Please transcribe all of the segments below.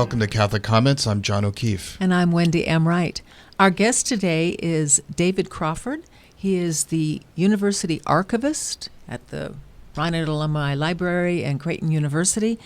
Welcome to Catholic Comments. I'm John O'Keefe. And I'm Wendy M. Wright. Our guest today is David Crawford. He is the University Archivist at the Reinert Alumni Library and Creighton University.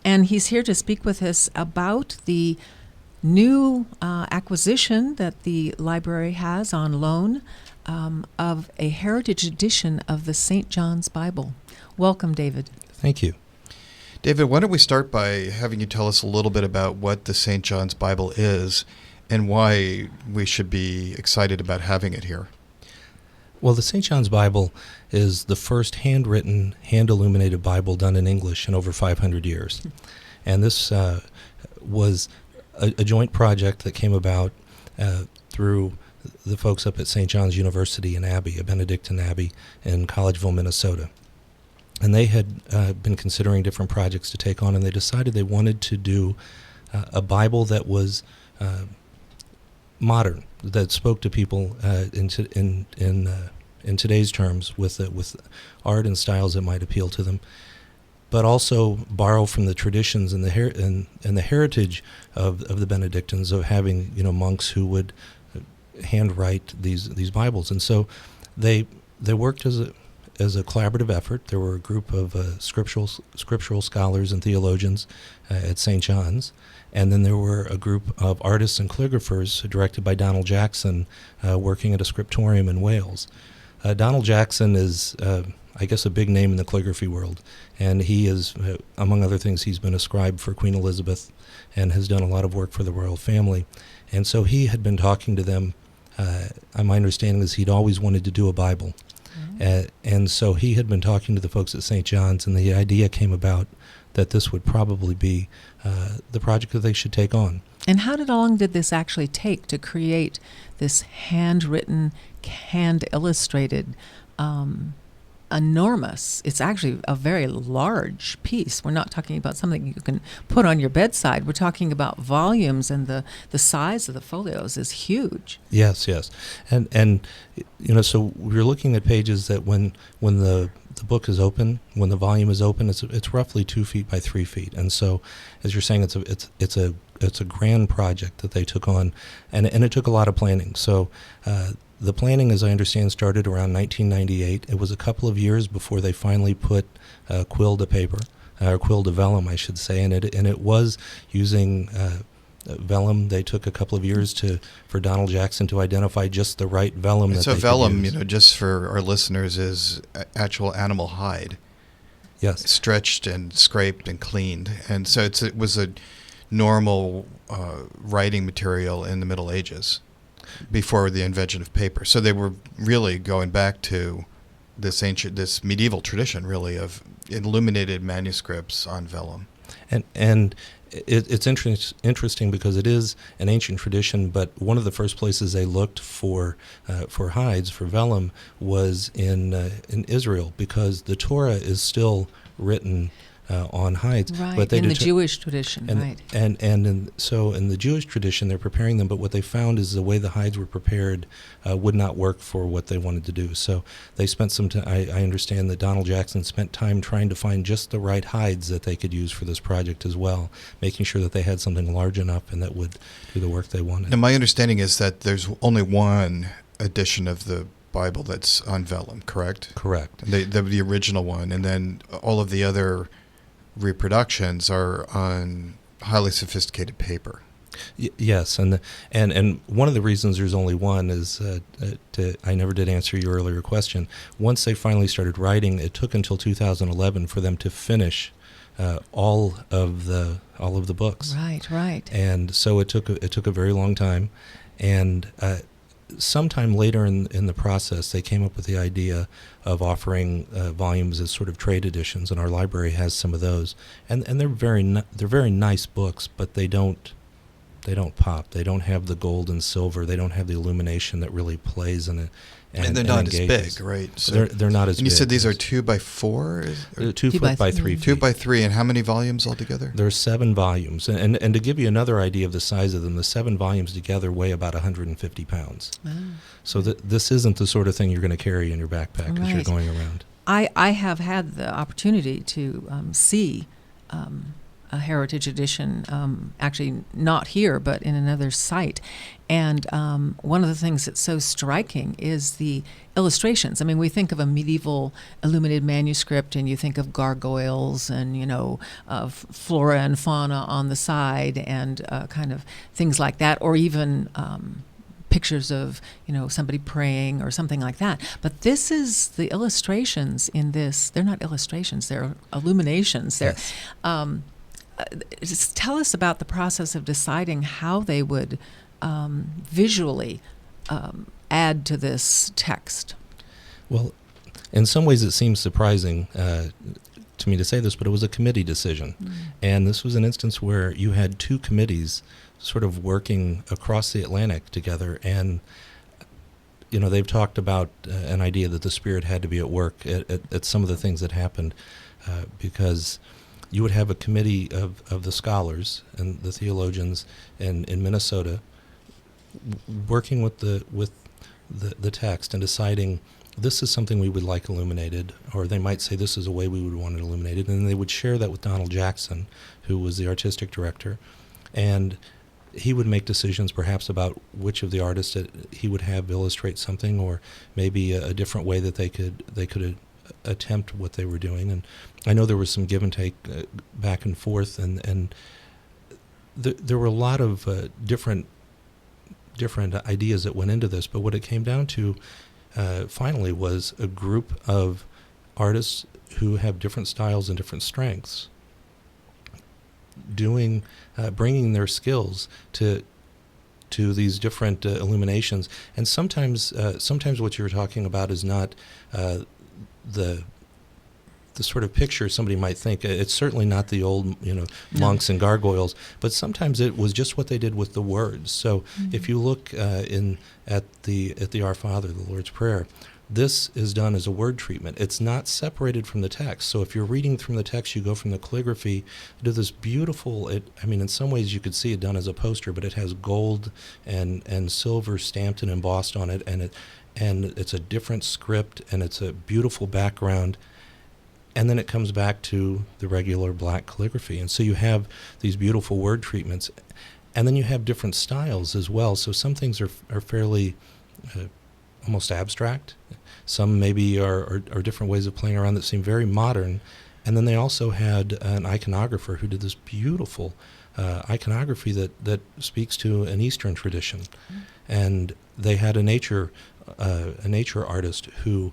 And he's here to speak with us about the new acquisition that the library has on loan of a heritage edition of the St. John's Bible. Welcome, David. Thank you. David, why don't we start by having you tell us a little bit about what the St. John's Bible is and why we should be excited about having it here. Well, the St. John's Bible is the first handwritten, hand-illuminated Bible done in English in over 500 years. And this was a joint project that came about through the folks up at St. John's University in Abbey, a Benedictine Abbey in Collegeville, Minnesota. And they had been considering different projects to take on, and they decided they wanted to do a Bible that was modern, that spoke to people in today's terms with art and styles that might appeal to them, but also borrow from the traditions and the heritage of the Benedictines of having monks who would handwrite these Bibles. And so they worked as a collaborative effort. There were a group of scriptural scholars and theologians at St. John's, and then there were a group of artists and calligraphers directed by Donald Jackson working at a scriptorium in Wales. Donald Jackson is, I guess, a big name in the calligraphy world, and he is, among other things, he's been a scribe for Queen Elizabeth and has done a lot of work for the royal family. And so he had been talking to them. My understanding is he'd always wanted to do a Bible. And so he had been talking to the folks at St. John's, and the idea came about that this would probably be the project that they should take on. And how long did this actually take to create this handwritten, hand-illustrated, enormous, it's actually a very large piece. We're not talking about something you can put on your bedside. We're talking about volumes, and the size of the folios is huge. Yes. And so we're looking at pages that when the book is open, when the volume is open, it's roughly 2 feet by 3 feet. And so, as you're saying, it's a grand project that they took on, and it took a lot of planning. So the planning, as I understand, started around 1998. It was a couple of years before they finally put quill to paper, or quill to vellum, I should say, and it was using vellum. They took a couple of years for Donald Jackson to identify just the right vellum. So vellum, just for our listeners, is actual animal hide. Yes. Stretched and scraped and cleaned, and so it was a normal writing material in the Middle Ages, before the invention of paper. So they were really going back to this medieval tradition, really, of illuminated manuscripts on vellum. And it's interesting because it is an ancient tradition, but one of the first places they looked for hides, for vellum, was in Israel, because the Torah is still written on hides. Right, but in the Jewish tradition, right. So in the Jewish tradition, they're preparing them, but what they found is the way the hides were prepared would not work for what they wanted to do. So they spent some time, I understand that Donald Jackson spent time trying to find just the right hides that they could use for this project as well, making sure that they had something large enough and that would do the work they wanted. Now, my understanding is that there's only one edition of the Bible that's on vellum, correct? Correct. The original one, and then all of the other reproductions are on highly sophisticated paper. Yes, and one of the reasons there's only one is I never did answer your earlier question. Once they finally started writing, it took until 2011 for them to finish all of the books. Right. And so it took a very long time, and sometime later in the process, they came up with the idea of offering volumes as sort of trade editions, and our library has some of those. And they're very nice books, but they don't pop. They don't have the gold and silver. They don't have the illumination that really plays in it. And they're not as big, right? So they're not as big. And you said these are 2 by 4? 2 foot by 3 feet. 2 by 3, and how many volumes altogether? There's 7 volumes. And to give you another idea of the size of them, the 7 volumes together weigh about 150 pounds. Wow. So this isn't the sort of thing you're going to carry in your backpack as you're going around. I have had the opportunity to see a heritage edition, actually not here, but in another site. And one of the things that's so striking is the illustrations. I mean, we think of a medieval illuminated manuscript, and you think of gargoyles and, of flora and fauna on the side and kind of things like that, or even pictures of, somebody praying or something like that. But this is the illustrations in this. They're not illustrations, they're illuminations. They're, Yes. Just tell us about the process of deciding how they would visually add to this text. Well, in some ways it seems surprising to me to say this, but it was a committee decision. And this was an instance where you had two committees sort of working across the Atlantic together, and they've talked about an idea that the Spirit had to be at work at some of the things that happened, because you would have a committee of the scholars and the theologians in Minnesota working with the text and deciding this is something we would like illuminated, or they might say this is a way we would want it illuminated, and they would share that with Donald Jackson, who was the artistic director, and he would make decisions perhaps about which of the artists that he would have illustrate something, or maybe a different way that they could attempt what they were doing. And I know there was some give and take back and forth, and there were a lot of different ideas that went into this. But what it came down to finally was a group of artists who have different styles and different strengths bringing their skills to these different illuminations. And sometimes what you're talking about is not the sort of picture somebody might think. It's certainly not the old monks and gargoyles, but sometimes it was just what they did with the words. So if you look at the Our Father, the Lord's Prayer, this is done as a word treatment. It's not separated from the text. So if you're reading from the text, you go from the calligraphy to this beautiful, in some ways you could see it done as a poster, but it has gold and silver stamped and embossed on it, and it's a different script, and it's a beautiful background. And then it comes back to the regular black calligraphy. And so you have these beautiful word treatments. And then you have different styles as well. So some things are fairly almost abstract. Some maybe are different ways of playing around that seem very modern. And then they also had an iconographer who did this beautiful iconography that speaks to an Eastern tradition. And they had a nature artist who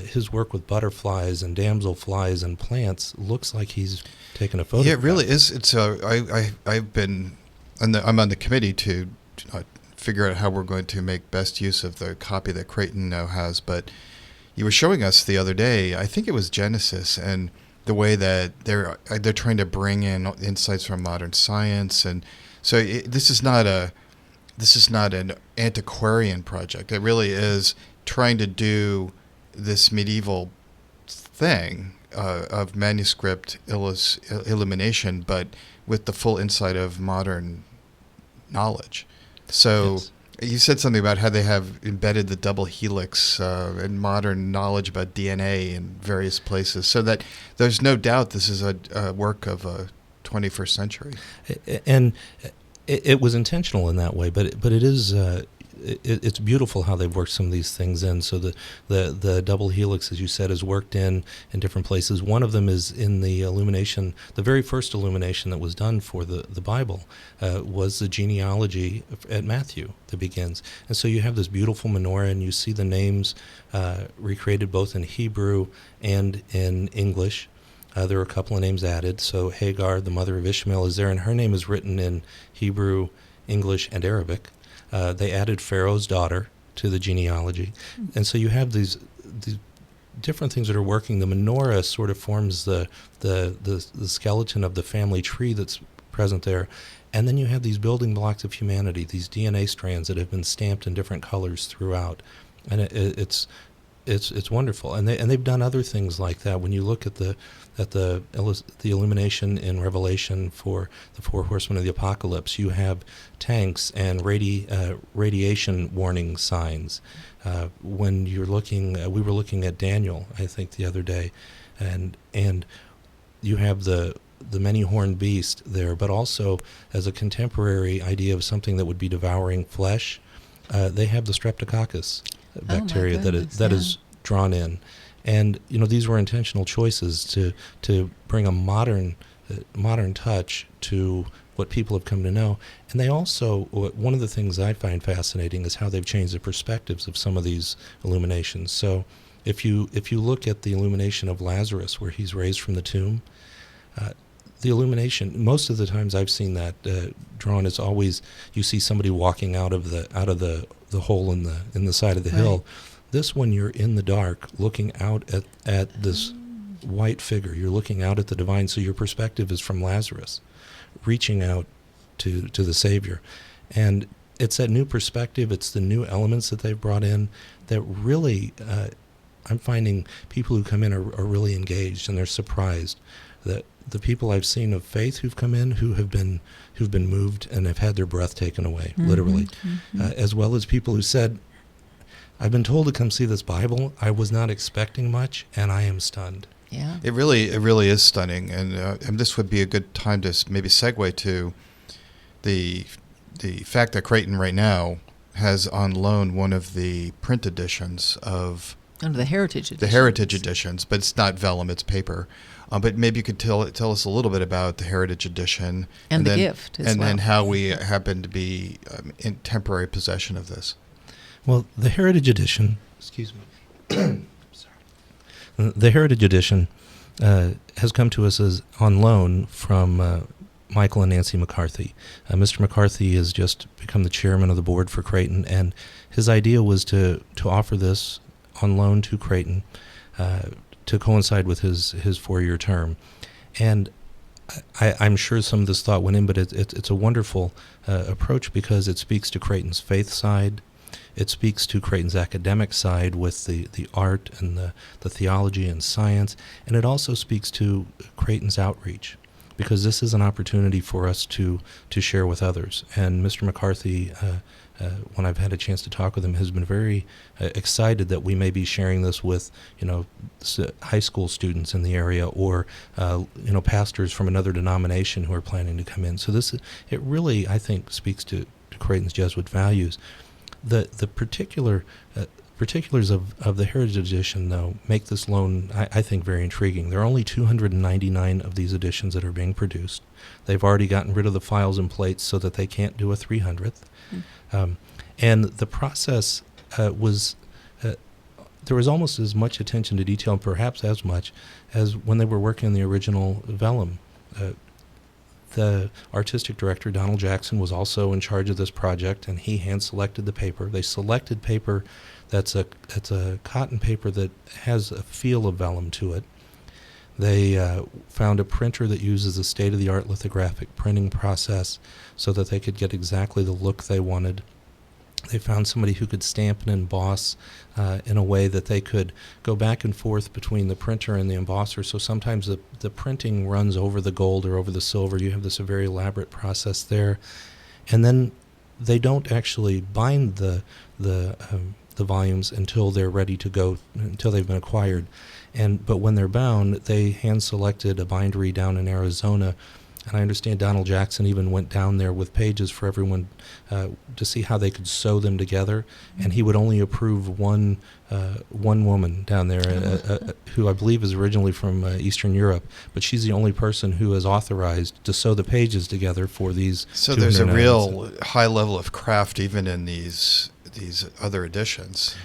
his work with butterflies and damselflies and plants looks like he's taken a photograph. Yeah, it really is. It's I've been I'm on the committee to figure out how we're going to make best use of the copy that Creighton now has. But you were showing us the other day, I think it was Genesis, and the way that they're trying to bring in insights from modern science, and so this is not an antiquarian project. It really is trying to do this medieval thing of manuscript illumination, but with the full insight of modern knowledge. So Yes. You said something about how they have embedded the double helix and modern knowledge about DNA in various places, so that there's no doubt this is a work of a 21st century. And it was intentional in that way, but it is it's beautiful how they've worked some of these things in. So the double helix, as you said, is worked in different places. One of them is in the illumination. The very first illumination that was done for the Bible was the genealogy at Matthew that begins. And so you have this beautiful menorah, and you see the names recreated both in Hebrew and in English. There are a couple of names added. So Hagar, the mother of Ishmael, is there, and her name is written in Hebrew, English, and Arabic. They added Pharaoh's daughter to the genealogy. And so you have these different things that are working. The menorah sort of forms the skeleton of the family tree that's present there. And then you have these building blocks of humanity, these DNA strands that have been stamped in different colors throughout. And it's wonderful. And they've done other things like that. When you look at the illumination in Revelation for the four horsemen of the apocalypse, you have tanks and radiation warning signs. When you're looking, we were looking at Daniel, I think, the other day, and you have the many-horned beast there, but also as a contemporary idea of something that would be devouring flesh. They have the Streptococcus bacteria that is drawn in, and these were intentional choices to bring a modern touch to what people have come to know. And they also, one of the things I find fascinating is how they've changed the perspectives of some of these illuminations. So if you look at the illumination of Lazarus, where he's raised from the tomb, the illumination, most of the times I've seen that drawn, is always you see somebody walking out of the hole in the side of the hill. This one, you're in the dark, looking out at this white figure. You're looking out at the divine, so your perspective is from Lazarus, reaching out to the Savior. And it's that new perspective, it's the new elements that they've brought in that really, I'm finding people who come in are really engaged, and they're surprised. That the people I've seen of faith who've come in who've been moved and have had their breath taken away, literally, as well as people who said, I've been told to come see this Bible. I was not expecting much, and I am stunned. Yeah, it really is stunning, and this would be a good time to maybe segue to the fact that Creighton right now has on loan one of the print editions of the heritage editions. The heritage editions, but it's not vellum; it's paper. But maybe you could tell us a little bit about the heritage edition and the gift, and then how we happen to be in temporary possession of this. Well, the heritage edition. Excuse me. Sorry. The heritage edition has come to us as on loan from Michael and Nancy McCarthy. Mr. McCarthy has just become the chairman of the board for Creighton, and his idea was to offer this on loan to Creighton to coincide with his 4-year term. And I'm sure some of this thought went in, but it's a wonderful approach because it speaks to Creighton's faith side. It speaks to Creighton's academic side with the art and the theology and science. And it also speaks to Creighton's outreach, because this is an opportunity for us to share with others. And Mr. McCarthy, when I've had a chance to talk with him, has been very excited that we may be sharing this with, high school students in the area, or, pastors from another denomination who are planning to come in. So it really, I think, speaks to Creighton's Jesuit values. The particulars of the Heritage Edition, though, make this loan, I think, very intriguing. There are only 299 of these editions that are being produced. They've already gotten rid of the files and plates so that they can't do a 300th. And the process was, there was almost as much attention to detail, and perhaps as much, as when they were working on the original vellum. The artistic director, Donald Jackson, was also in charge of this project, and he hand-selected the paper. They selected paper that's a cotton paper that has a feel of vellum to it. They found a printer that uses a state-of-the-art lithographic printing process so that they could get exactly the look they wanted. They found somebody who could stamp and emboss in a way that they could go back and forth between the printer and the embosser. So sometimes the printing runs over the gold or over the silver. You have this very elaborate process there. And then they don't actually bind the volumes until they're ready to go, until they've been acquired. But when they're bound, they hand-selected a bindery down in Arizona. And I understand Donald Jackson even went down there with pages for everyone to see how they could sew them together. And he would only approve one woman down there, who I believe is originally from Eastern Europe. But she's the only person who is authorized to sew the pages together for these. So there's a real high level of craft even in these other editions.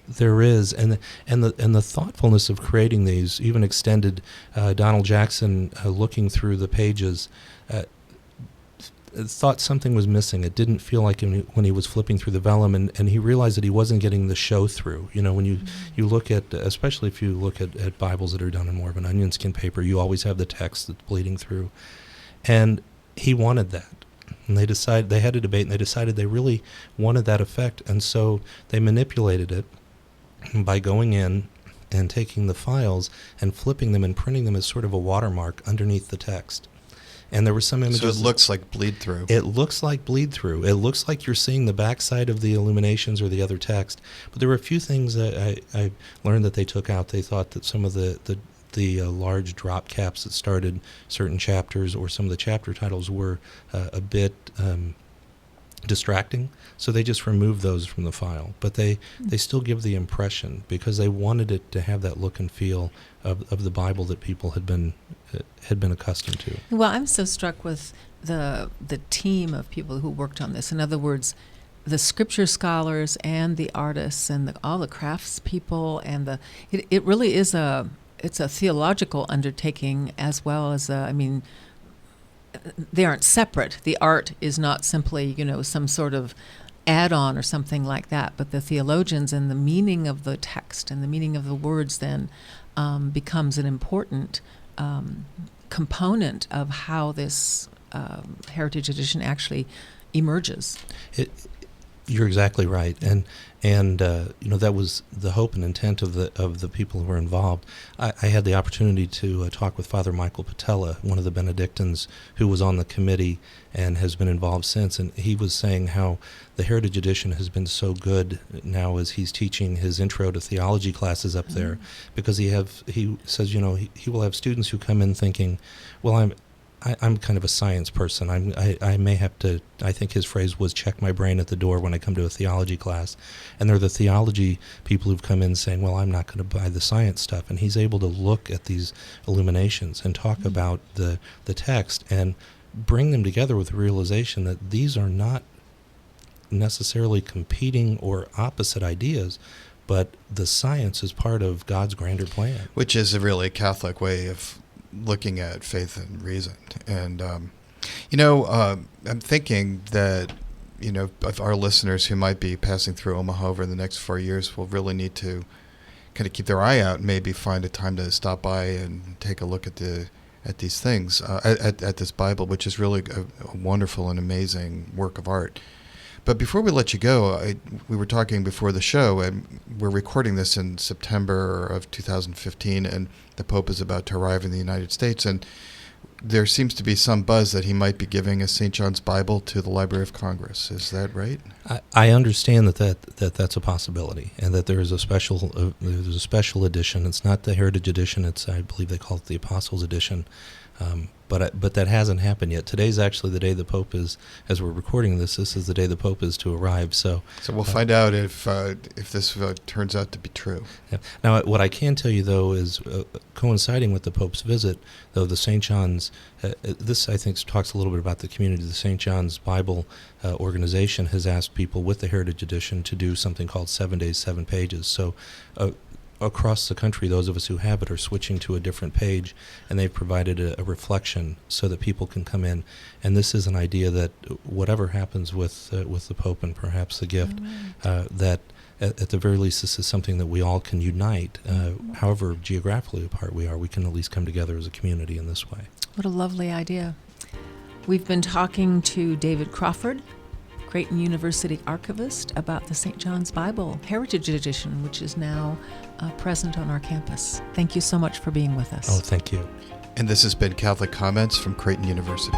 There is, and the thoughtfulness of creating these even extended. Donald Jackson, looking through the pages, thought something was missing. It didn't feel like him when he was flipping through the vellum, and he realized that he wasn't getting the show through. When you look at, especially if you look at Bibles that are done in more of an onion skin paper, you always have the text that's bleeding through, and he wanted that. And they had a debate, and they decided they really wanted that effect, and so they manipulated it by going in and taking the files and flipping them and printing them as sort of a watermark underneath the text. And there were some images. So it looks like bleed through. It looks like bleed through. It looks like you're seeing the backside of the illuminations or the other text. But there were a few things that I learned that they took out. They thought that some of the the large drop caps that started certain chapters, or some of the chapter titles were a bit distracting, so they just removed those from the file. But they still give the impression, because they wanted it to have that look and feel of the Bible that people had been accustomed to. Well, I'm so struck with the team of people who worked on this. In other words, the scripture scholars and the artists and all the crafts people, and it really is it's a theological undertaking, as well as they aren't separate. The art is not simply some sort of add-on or something like that, but the theologians and the meaning of the text and the meaning of the words then becomes an important component of how this Heritage Edition actually emerges. You're exactly right, and that was the hope and intent of the people who were involved. I had the opportunity to talk with Father Michael Patella, one of the Benedictines who was on the committee and has been involved since, and he was saying how the Heritage Edition has been so good now as he's teaching his intro to theology classes up there, because he says he will have students who come in thinking, well, I'm kind of a science person. I may have to, I think his phrase was, check my brain at the door when I come to a theology class. And they're the theology people who've come in saying, well, I'm not going to buy the science stuff. And he's able to look at these illuminations and talk about the text and bring them together with the realization that these are not necessarily competing or opposite ideas, but the science is part of God's grander plan. Which is a really Catholic way of looking at faith and reason. And I'm thinking that of our listeners who might be passing through Omaha over the next 4 years will really need to kind of keep their eye out and maybe find a time to stop by and take a look at these things, at this Bible, which is really a wonderful and amazing work of art. But before we let you go, we were talking before the show, and we're recording this in September of 2015, and the Pope is about to arrive in the United States, and there seems to be some buzz that he might be giving a St. John's Bible to the Library of Congress. Is that right? I understand that's a possibility, and that there is a special edition. It's not the Heritage Edition. I believe they call it the Apostles Edition. But that hasn't happened yet. Today's actually the day the Pope is, as we're recording this is the day the Pope is to arrive. So we'll find out if this turns out to be true. Yeah. Now, what I can tell you, though, is coinciding with the Pope's visit, though, the St. John's, this I think talks a little bit about the community. The St. John's Bible organization has asked people with the Heritage Edition to do something called 7 Days, 7 Pages. So across the country, those of us who have it are switching to a different page, and they've provided a reflection so that people can come in. And this is an idea that whatever happens with the Pope and perhaps the gift, that at the very least this is something that we all can unite. However geographically apart we are, we can at least come together as a community in this way. What a lovely idea. We've been talking to David Crawford, Creighton University Archivist, about the St. John's Bible Heritage Edition, which is now present on our campus. Thank you so much for being with us. Oh, thank you. And this has been Catholic Comments from Creighton University.